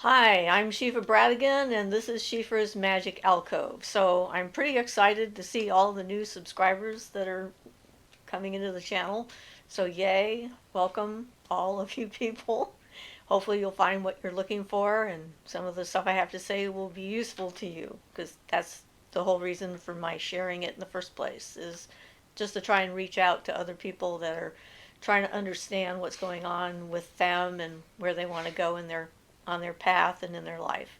Hi, I'm Siofra Bradigan, and this is Siofra's Magic Alcove. So I'm pretty excited to see all the new subscribers that are coming into the channel. So yay, welcome all of you people. Hopefully you'll find what you're looking for, and some of the stuff I have to say will be useful to you, because that's the whole reason for my sharing it in the first place, is just to try and reach out to other people that are trying to understand what's going on with them and where they want to go in their on their path and in their life.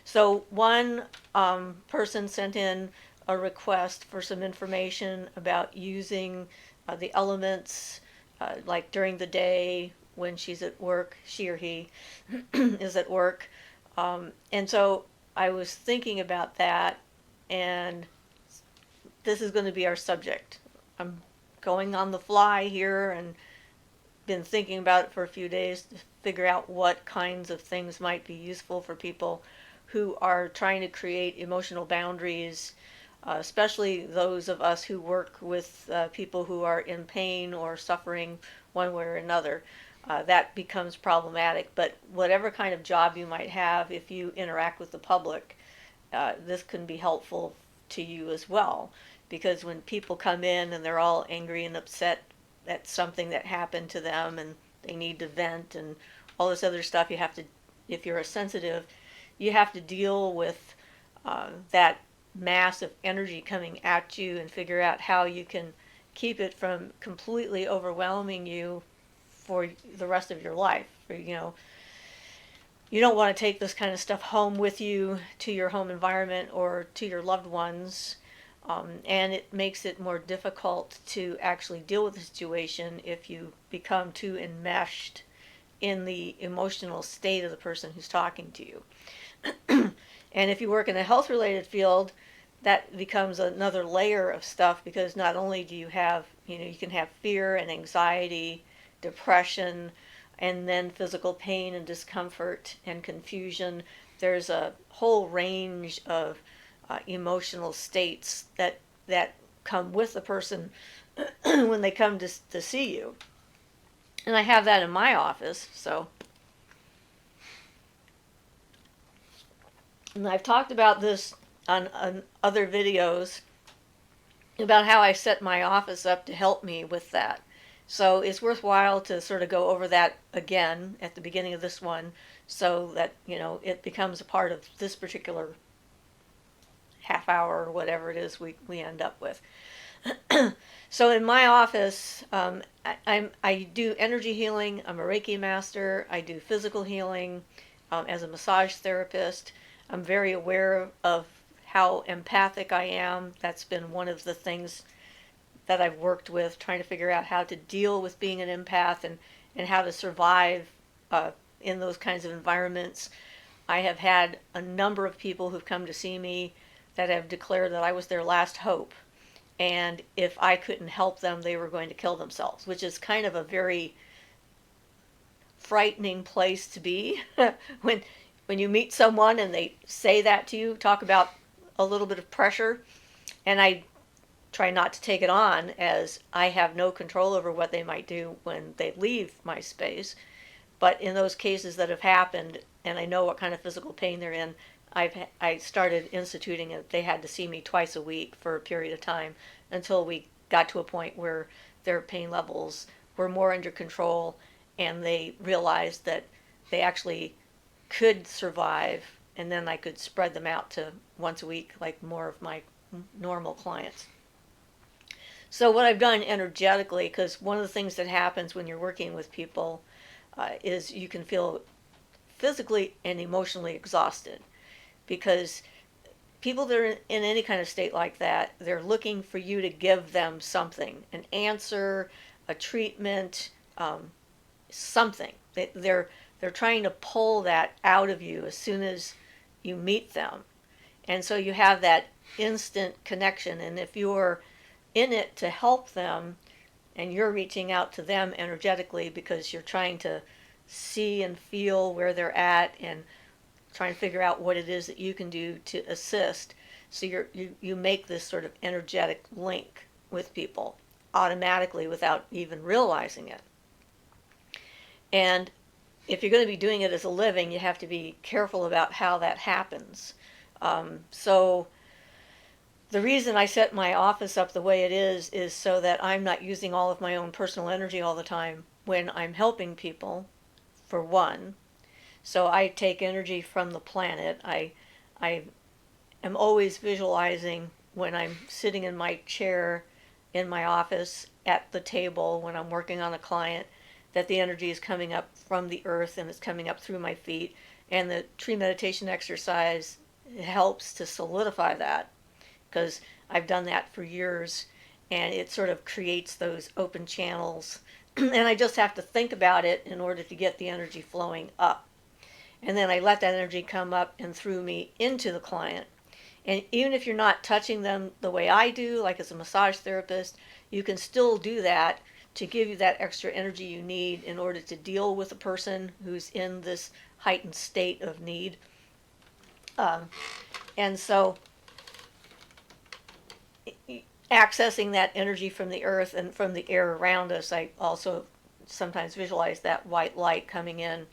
So one person sent in a request for some information about using the elements, like during the day when she's at work, she or he is at work. And so I was thinking about that, and this is going to be our subject. I'm going on the fly here and been thinking about it for a few days to figure out what kinds of things might be useful for people who are trying to create emotional boundaries, especially those of us who work with people who are in pain or suffering one way or another. That becomes problematic. But whatever kind of job you might have, if you interact with the public, this can be helpful to you as well. Because when people come in and they're all angry and upset at something that happened to them and they need to vent and all this other stuff, you have to, if you're a sensitive, you have to deal with that mass of energy coming at you and figure out how you can keep it from completely overwhelming you for the rest of your life. You don't want to take this kind of stuff home with you to your home environment or to your loved ones. And it makes it more difficult to actually deal with the situation if you become too enmeshed in the emotional state of the person who's talking to you. And if you work in a health related field, that becomes another layer of stuff, because not only do you have, you can have fear and anxiety, depression, and then physical pain and discomfort and confusion. There's a whole range of emotional states that come with the person when they come to see you. And I have that in my office. So, and I've talked about this on other videos about how I set my office up to help me with that. So it's worthwhile to sort of go over that again at the beginning of this one, so that it becomes a part of this particular half hour or whatever it is we end up with. So in my office, I do energy healing. I'm a Reiki master. I do physical healing as a massage therapist. I'm very aware of how empathic I am. That's been one of the things that I've worked with, trying to figure out how to deal with being an empath and how to survive in those kinds of environments. I have had a number of people who've come to see me that have declared that I was their last hope. And if I couldn't help them, they were going to kill themselves, which is kind of a very frightening place to be. when when you meet someone and they say that to you, talk about a little bit of pressure. And I try not to take it on, as I have no control over what they might do when they leave my space. But in those cases that have happened, and I know what kind of physical pain they're in, I started instituting it. They had to see me twice a week for a period of time until we got to a point where their pain levels were more under control, and they realized that they actually could survive, and then I could spread them out to once a week, like more of my normal clients. So what I've done energetically, because one of the things that happens when you're working with people is you can feel physically and emotionally exhausted, because people that are in any kind of state like that, they're looking for you to give them something, an answer, a treatment, something. They're trying to pull that out of you as soon as you meet them. And so you have that instant connection. And if you're in it to help them, and you're reaching out to them energetically because you're trying to see and feel where they're at and trying to figure out what it is that you can do to assist. So you make this sort of energetic link with people automatically without even realizing it. And if you're going to be doing it as a living, you have to be careful about how that happens. So the reason I set my office up the way it is so that I'm not using all of my own personal energy all the time when I'm helping people, for one. So I take energy from the planet. I am always visualizing when I'm sitting in my chair in my office at the table when I'm working on a client that the energy is coming up from the earth and it's coming up through my feet. And the tree meditation exercise helps to solidify that because I've done that for years and it sort of creates those open channels. And I just have to think about it in order to get the energy flowing up. And then I let that energy come up and through me into the client. And even if you're not touching them the way I do, like as a massage therapist, you can still do that to give you that extra energy you need in order to deal with a person who's in this heightened state of need. Um, and so accessing that energy from the earth and from the air around us, I also sometimes visualize that white light coming in.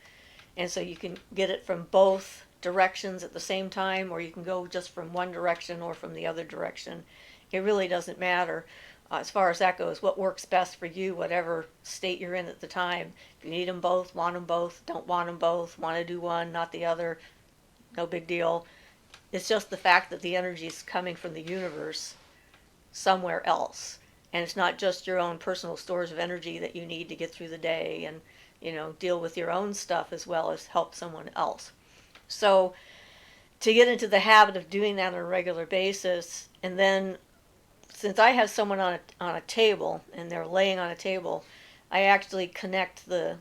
And so you can get it from both directions at the same time, or you can go just from one direction or from the other direction. It really doesn't matter as far as that goes. What works best for you, whatever state you're in at the time. If you need them both, want them both, don't want them both, want to do one, not the other, no big deal. It's just the fact that the energy is coming from the universe somewhere else. And it's not just your own personal stores of energy that you need to get through the day and, deal with your own stuff as well as help someone else. So to get into the habit of doing that on a regular basis, and then since I have someone on a table and they're laying on a table, I actually connect the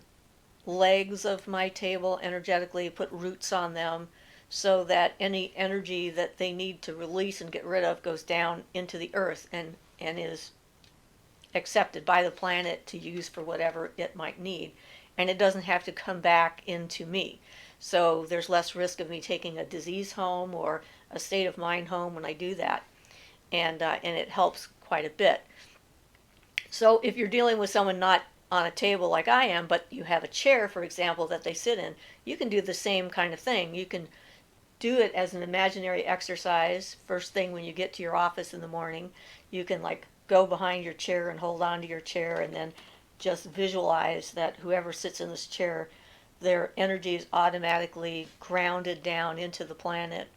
legs of my table energetically, put roots on them so that any energy that they need to release and get rid of goes down into the earth and is accepted by the planet to use for whatever it might need. And it doesn't have to come back into me. So there's less risk of me taking a disease home or a state of mind home when I do that. And it helps quite a bit. So if you're dealing with someone not on a table like I am, but you have a chair, for example, that they sit in, you can do the same kind of thing. You can do it as an imaginary exercise first thing when you get to your office in the morning. You can go behind your chair and hold on to your chair and then just visualize that whoever sits in this chair, their energy is automatically grounded down into the planet,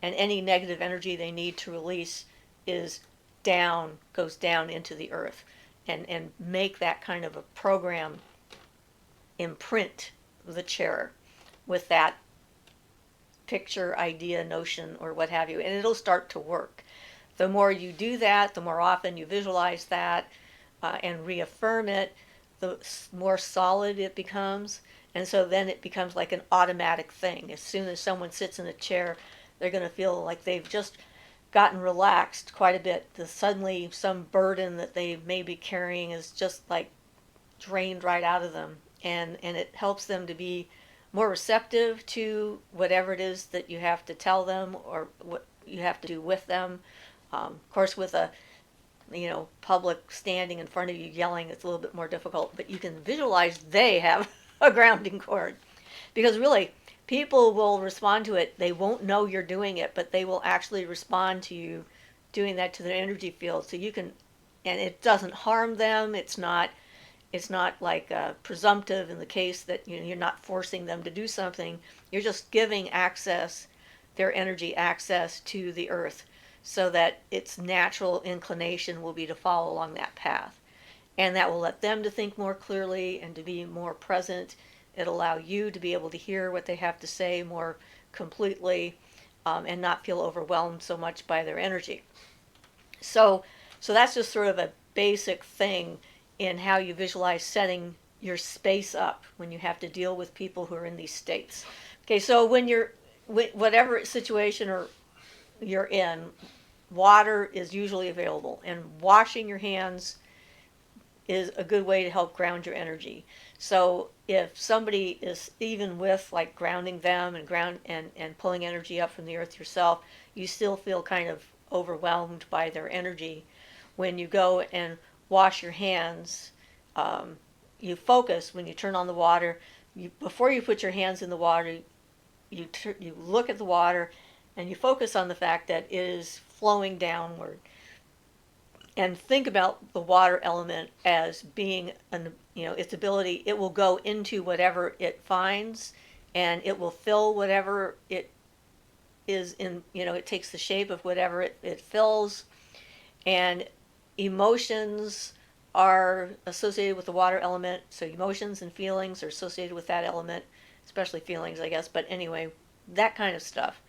and any negative energy they need to release goes down into the earth, and make that kind of a program imprint the chair with that picture, idea, notion, or what have you, and it'll start to work. The more you do that, the more often you visualize that and reaffirm it, the more solid it becomes. And so then it becomes like an automatic thing. As soon as someone sits in a chair, they're going to feel like they've just gotten relaxed quite a bit. Suddenly some burden that they may be carrying is just like drained right out of them. And it helps them to be more receptive to whatever it is that you have to tell them or what you have to do with them. Of course, with a public standing in front of you yelling, it's a little bit more difficult, but you can visualize they have a grounding cord. Because really, people will respond to it. They won't know you're doing it, but they will actually respond to you doing that to their energy field. So you can, and it doesn't harm them. It's not like presumptive in the case that you're not forcing them to do something. You're just giving their energy access to the earth, so that its natural inclination will be to follow along that path. And that will let them to think more clearly and to be more present. It'll allow you to be able to hear what they have to say more completely and not feel overwhelmed so much by their energy. So that's just sort of a basic thing in how you visualize setting your space up when you have to deal with people who are in these states. Okay, so whatever situation or you're in, water is usually available, and washing your hands is a good way to help ground your energy. So if somebody is, even with like grounding them and pulling energy up from the earth yourself, you still feel kind of overwhelmed by their energy. When you go and wash your hands, you focus when you turn on the water. before you put your hands in the water, you look at the water and you focus on the fact that it is flowing downward, and think about the water element as being its ability. It will go into whatever it finds, and it will fill whatever it is in. It takes the shape of whatever it fills. And emotions are associated with the water element, so emotions and feelings are associated with that element, especially feelings, I guess, but anyway, that kind of stuff.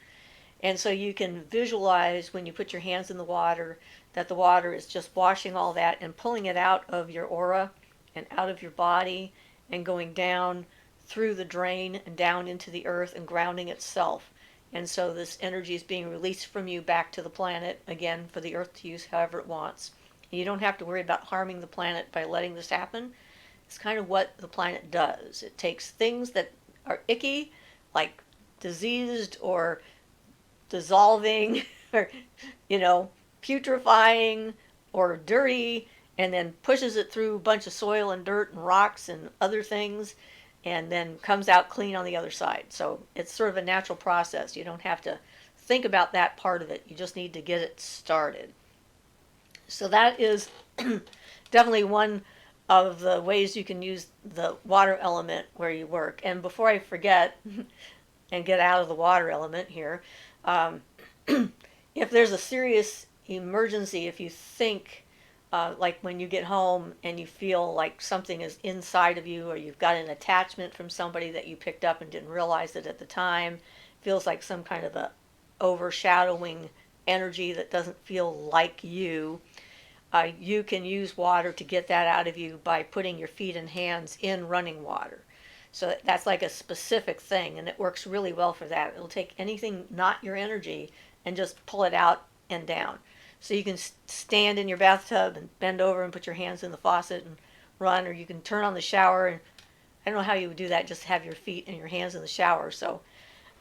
And so you can visualize when you put your hands in the water that the water is just washing all that and pulling it out of your aura and out of your body and going down through the drain and down into the earth and grounding itself. And so this energy is being released from you back to the planet, again, for the earth to use however it wants. You don't have to worry about harming the planet by letting this happen. It's kind of what the planet does. It takes things that are icky, like diseased or dissolving or, putrefying or dirty, and then pushes it through a bunch of soil and dirt and rocks and other things, and then comes out clean on the other side. So it's sort of a natural process. You don't have to think about that part of it. You just need to get it started. So that is definitely one of the ways you can use the water element where you work. And before I forget and get out of the water element here, if there's a serious emergency, if you think like when you get home and you feel like something is inside of you, or you've got an attachment from somebody that you picked up and didn't realize it at the time, feels like some kind of a overshadowing energy that doesn't feel like you, you can use water to get that out of you by putting your feet and hands in running water. So that's like a specific thing, and it works really well for that. It'll take anything not your energy and just pull it out and down. So you can stand in your bathtub and bend over and put your hands in the faucet and run, or you can turn on the shower. And I don't know how you would do that, just have your feet and your hands in the shower. So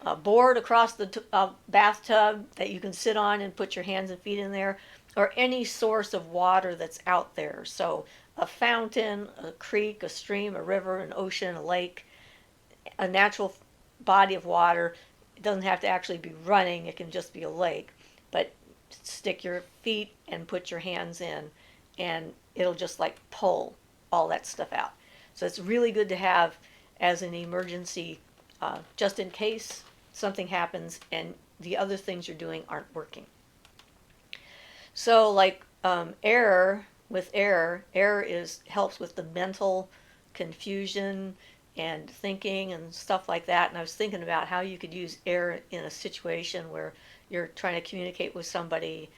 a board across the bathtub that you can sit on and put your hands and feet in there, or any source of water that's out there. So a fountain, a creek, a stream, a river, an ocean, a lake, a natural body of water. It doesn't have to actually be running, it can just be a lake. But stick your feet and put your hands in, and it'll just like pull all that stuff out. So it's really good to have as an emergency, just in case something happens and the other things you're doing aren't working. So like air helps with the mental confusion and thinking and stuff like that. And I was thinking about how you could use air in a situation where you're trying to communicate with somebody,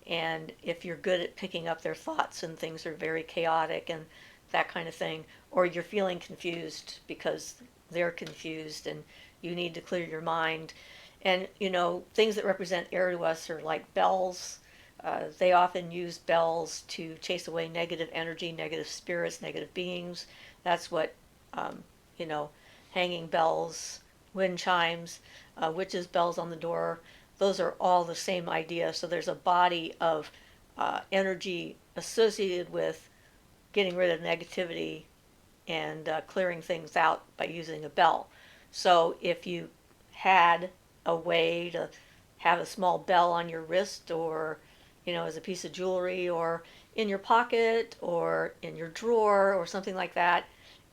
and if you're good at picking up their thoughts and things are very chaotic and that kind of thing, or you're feeling confused because they're confused and you need to clear your mind. And things that represent air to us are like bells. They often use bells to chase away negative energy, negative spirits, negative beings. That's what hanging bells, wind chimes, witches' bells on the door, those are all the same idea. So there's a body of energy associated with getting rid of negativity and clearing things out by using a bell. So if you had a way to have a small bell on your wrist, or as a piece of jewelry, or in your pocket, or in your drawer, or something like that,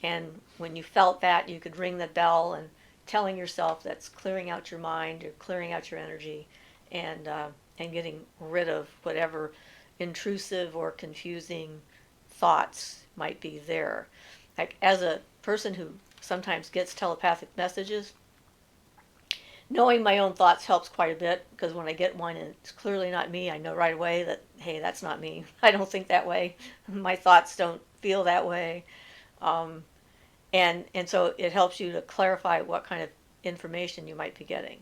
and when you felt that, you could ring the bell and telling yourself that's clearing out your mind, or clearing out your energy, and getting rid of whatever intrusive or confusing thoughts might be there. Like, as a person who sometimes gets telepathic messages, knowing my own thoughts helps quite a bit, because when I get one and it's clearly not me, I know right away that, hey, that's not me. I don't think that way. My thoughts don't feel that way. And so it helps you to clarify what kind of information you might be getting.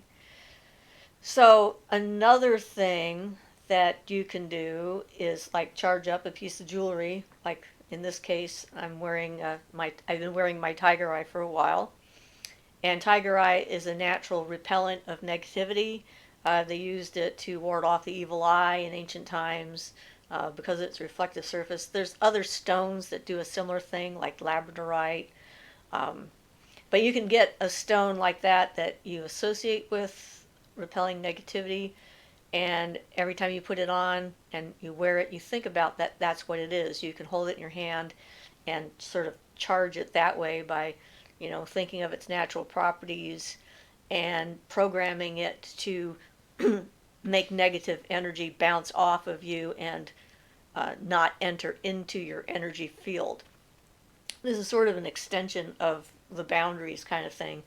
So another thing that you can do is like charge up a piece of jewelry. Like in this case, I've been wearing my tiger eye for a while. And tiger eye is a natural repellent of negativity. They used it to ward off the evil eye in ancient times because of its reflective surface. There's other stones that do a similar thing, like labradorite. But you can get a stone like that that you associate with repelling negativity, and every time you put it on and you wear it, you think about that that's what it is. You can hold it in your hand and sort of charge it that way by, thinking of its natural properties and programming it to make negative energy bounce off of you and not enter into your energy field. This is sort of an extension of the boundaries kind of thing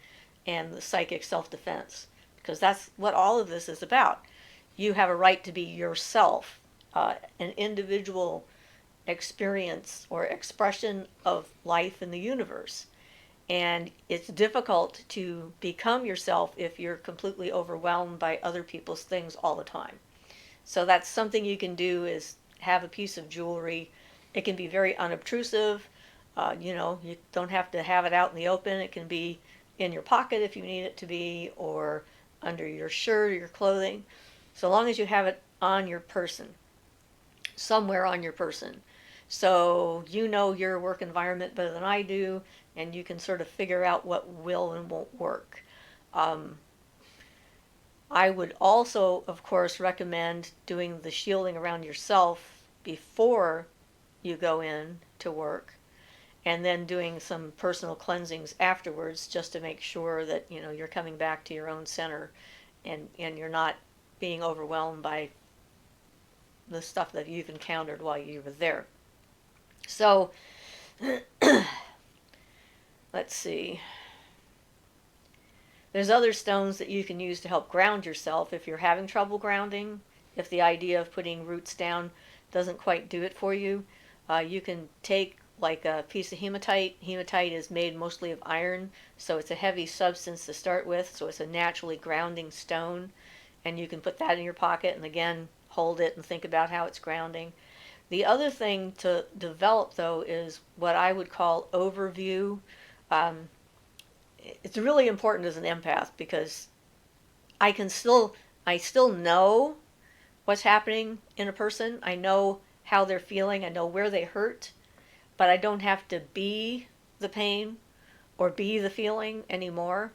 and the psychic self-defense, because that's what all of this is about. You have a right to be yourself, an individual experience or expression of life in the universe. And it's difficult to become yourself if you're completely overwhelmed by other people's things all the time. So that's something you can do, is have a piece of jewelry. It can be very unobtrusive. You don't have to have it out in the open. It can be in your pocket if you need it to be, or under your shirt or your clothing, so long as you have it on your person, somewhere on your person. So you know your work environment better than I do, and you can sort of figure out what will and won't work. I would also, of course, recommend doing the shielding around yourself before you go in to work, and then doing some personal cleansings afterwards, just to make sure that you're coming back to your own center, and you're not being overwhelmed by the stuff that you've encountered while you were there. So let's see. There's other stones that you can use to help ground yourself if you're having trouble grounding. If the idea of putting roots down doesn't quite do it for you, you can take like a piece of hematite. Hematite is made mostly of iron, so it's a heavy substance to start with, so it's a naturally grounding stone. And you can put that in your pocket and again hold it and think about how it's grounding. The other thing to develop, though, is what I would call overview. It's really important as an empath, because I still know what's happening in a person. I know how they're feeling. I know where they hurt, but I don't have to be the pain or be the feeling anymore.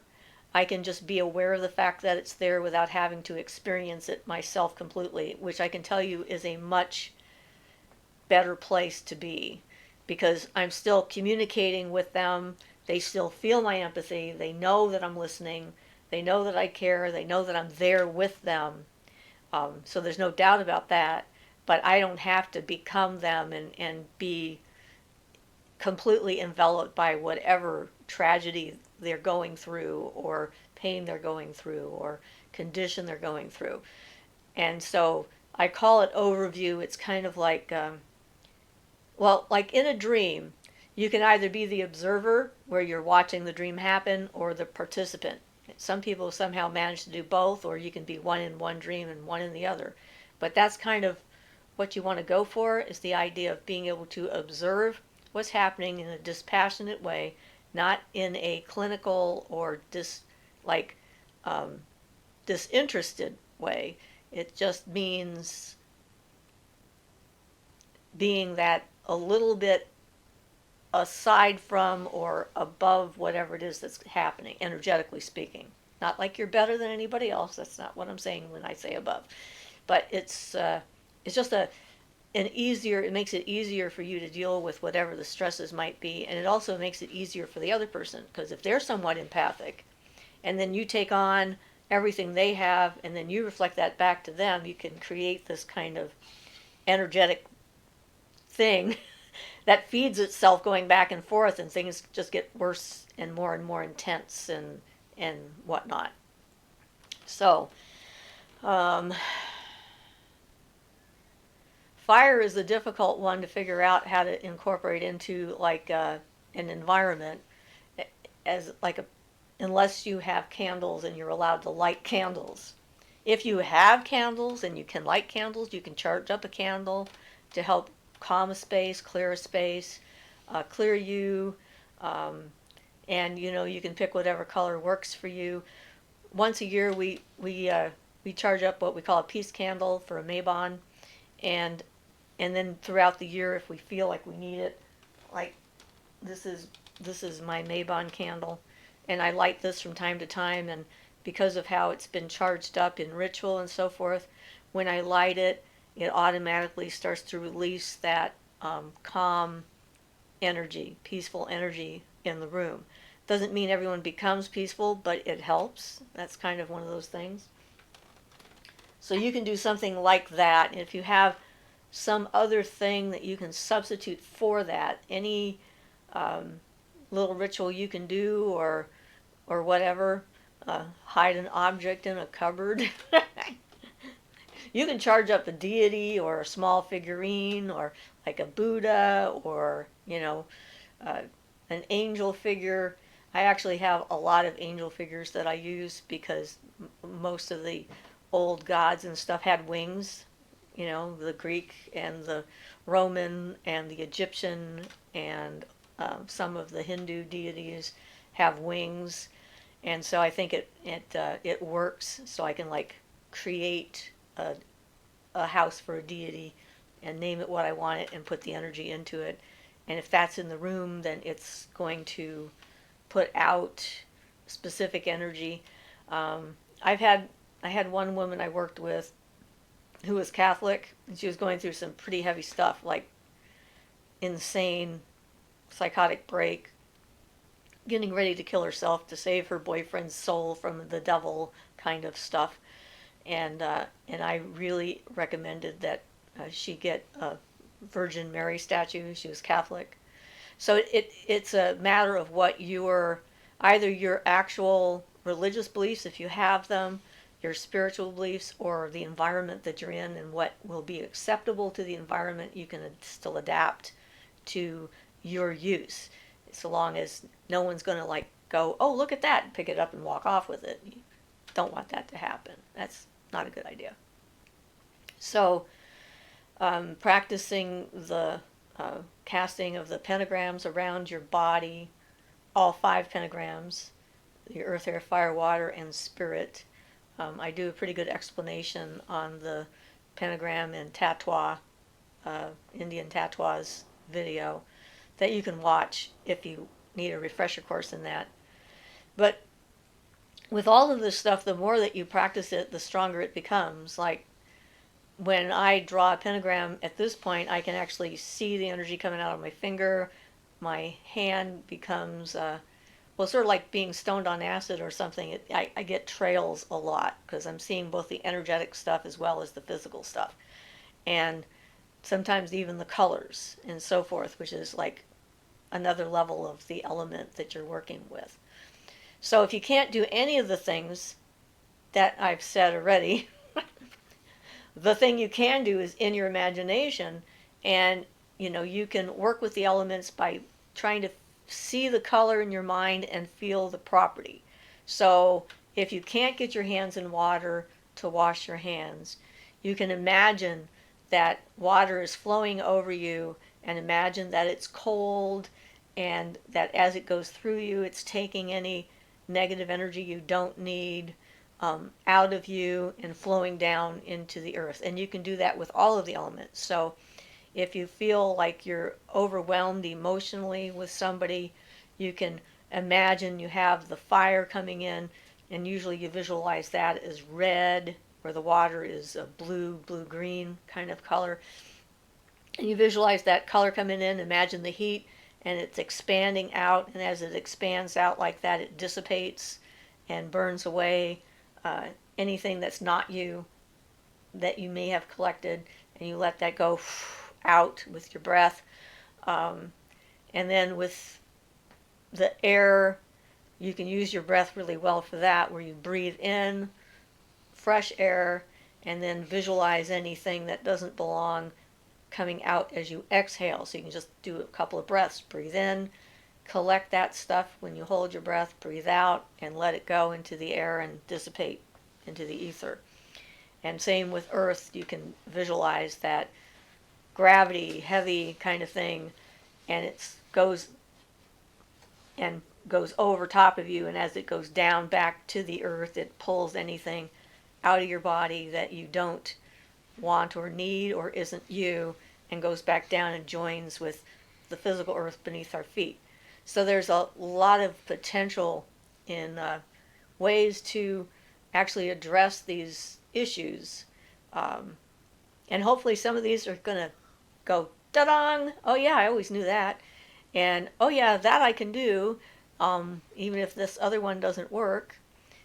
I can just be aware of the fact that it's there without having to experience it myself completely, which I can tell you is a much better place to be, because I'm still communicating with them. They still feel my empathy. They know that I'm listening. They know that I care. They know that I'm there with them. So there's no doubt about that. But I don't have to become them and be completely enveloped by whatever tragedy they're going through, or pain they're going through, or condition they're going through. And so I call it overview. It's kind of like, like in a dream, you can either be the observer, where you're watching the dream happen, or the participant. Some people somehow manage to do both, or you can be one in one dream and one in the other. But that's kind of what you want to go for, is the idea of being able to observe what's happening in a dispassionate way, not in a clinical or disinterested way. It just means being that a little bit aside from or above whatever it is that's happening, energetically speaking. Not like you're better than anybody else. That's not what I'm saying when I say above. But it's just it makes it easier for you to deal with whatever the stresses might be, and it also makes it easier for the other person, because if they're somewhat empathic, and then you take on everything they have, and then you reflect that back to them, you can create this kind of energetic thing that feeds itself, going back and forth, and things just get worse and more intense and whatnot. So, fire is a difficult one to figure out how to incorporate into an environment, as unless you have candles and you're allowed to light candles. If you have candles and you can light candles, you can charge up a candle to help calm a space, clear a space, clear you, and you can pick whatever color works for you. Once a year, we charge up what we call a peace candle for a Mabon, and then throughout the year, if we feel like we need it, like this is my Mabon candle. and I light this from time to time, and because of how it's been charged up in ritual and so forth, when I light it, it automatically starts to release that calm energy, peaceful energy in the room. Doesn't mean everyone becomes peaceful, but it helps. That's kind of one of those things. So you can do something like that. And if you have some other thing that you can substitute for that, any little ritual you can do, or whatever, hide an object in a cupboard. You can charge up a deity or a small figurine or like a Buddha or, uh, an angel figure. I actually have a lot of angel figures that I use because most of the old gods and stuff had wings. The Greek and the Roman and the Egyptian and some of the Hindu deities have wings, and so I think it works. So I can like create a house for a deity and name it what I want it and put the energy into it. And if that's in the room, then it's going to put out specific energy. Um, I've had I had one woman I worked with who was Catholic, and she was going through some pretty heavy stuff, like insane psychotic break, getting ready to kill herself to save her boyfriend's soul from the devil kind of stuff. And I really recommended that she get a Virgin Mary statue. She was Catholic, so it's a matter of what either your actual religious beliefs, if you have them, your spiritual beliefs, or the environment that you're in, and what will be acceptable to the environment. You can still adapt to your use, so long as no one's going to like go, oh, look at that, and pick it up and walk off with it. You don't want that to happen. That's not a good idea. So practicing the casting of the pentagrams around your body, all 5 pentagrams, the earth, air, fire, water, and spirit. I do a pretty good explanation on the pentagram and tatwa, Indian tatwas video that you can watch if you need a refresher course in that. But with all of this stuff, the more that you practice it, the stronger it becomes. Like when I draw a pentagram at this point, I can actually see the energy coming out of my finger. My hand becomes, well, sort of like being stoned on acid or something. I get trails a lot because I'm seeing both the energetic stuff as well as the physical stuff. And sometimes even the colors and so forth, which is like another level of the element that you're working with. So if you can't do any of the things that I've said already, the thing you can do is in your imagination, and you can work with the elements by trying to see the color in your mind and feel the property. So if you can't get your hands in water to wash your hands, you can imagine that water is flowing over you, and imagine that it's cold, and that as it goes through you, it's taking any negative energy you don't need out of you and flowing down into the earth. And you can do that with all of the elements. So if you feel like you're overwhelmed emotionally with somebody, you can imagine you have the fire coming in, and usually you visualize that as red, where the water is a blue-green kind of color. And you visualize that color coming in, imagine the heat, and it's expanding out, and as it expands out like that, it dissipates and burns away anything that's not you, that you may have collected, and you let that go out with your breath. And then with the air, you can use your breath really well for that, where you breathe in fresh air and then visualize anything that doesn't belong coming out as you exhale. So you can just do a couple of breaths. Breathe in, collect that stuff when you hold your breath, breathe out, and let it go into the air and dissipate into the ether. And same with earth, you can visualize that gravity, heavy kind of thing, and it goes over top of you, and as it goes down back to the earth, it pulls anything out of your body that you don't want or need or isn't you, and goes back down and joins with the physical earth beneath our feet. So there's a lot of potential in ways to actually address these issues. Um, and hopefully some of these are going to go, da-dong, oh yeah, I always knew that. And oh yeah, that I can do, even if this other one doesn't work.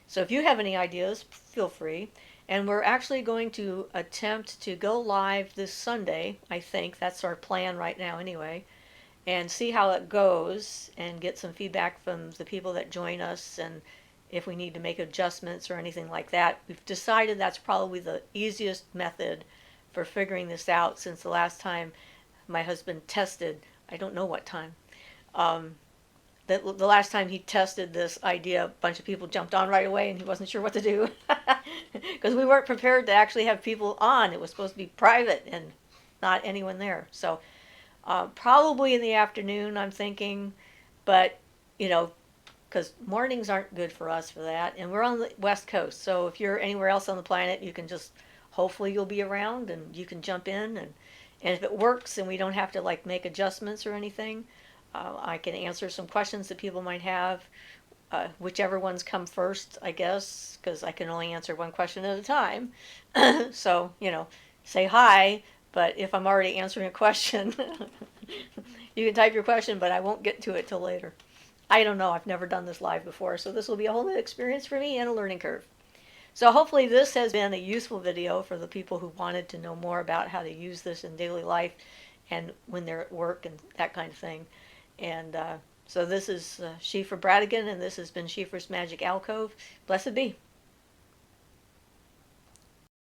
So if you have any ideas, feel free. And we're actually going to attempt to go live this Sunday. I think that's our plan right now, anyway, and see how it goes and get some feedback from the people that join us and if we need to make adjustments or anything like that. We've decided that's probably the easiest method for figuring this out since the last time my husband tested, I don't know what time. Um, the last time he tested this idea, a bunch of people jumped on right away and he wasn't sure what to do because we weren't prepared to actually have people on. It was supposed to be private and not anyone there. So probably in the afternoon, I'm thinking, but you know, because mornings aren't good for us for that. And we're on the West Coast, so if you're anywhere else on the planet, you can just hopefully you'll be around and you can jump in and if it works and we don't have to like make adjustments or anything, I can answer some questions that people might have. Whichever ones come first, I guess, because I can only answer one question at a time. So, say hi, but if I'm already answering a question, you can type your question, but I won't get to it till later. I don't know. I've never done this live before, so this will be a whole new experience for me and a learning curve. So hopefully this has been a useful video for the people who wanted to know more about how to use this in daily life and when they're at work and that kind of thing. And so this is Siofra Bradigan, and this has been Siofra's Magic Alcove. Blessed be.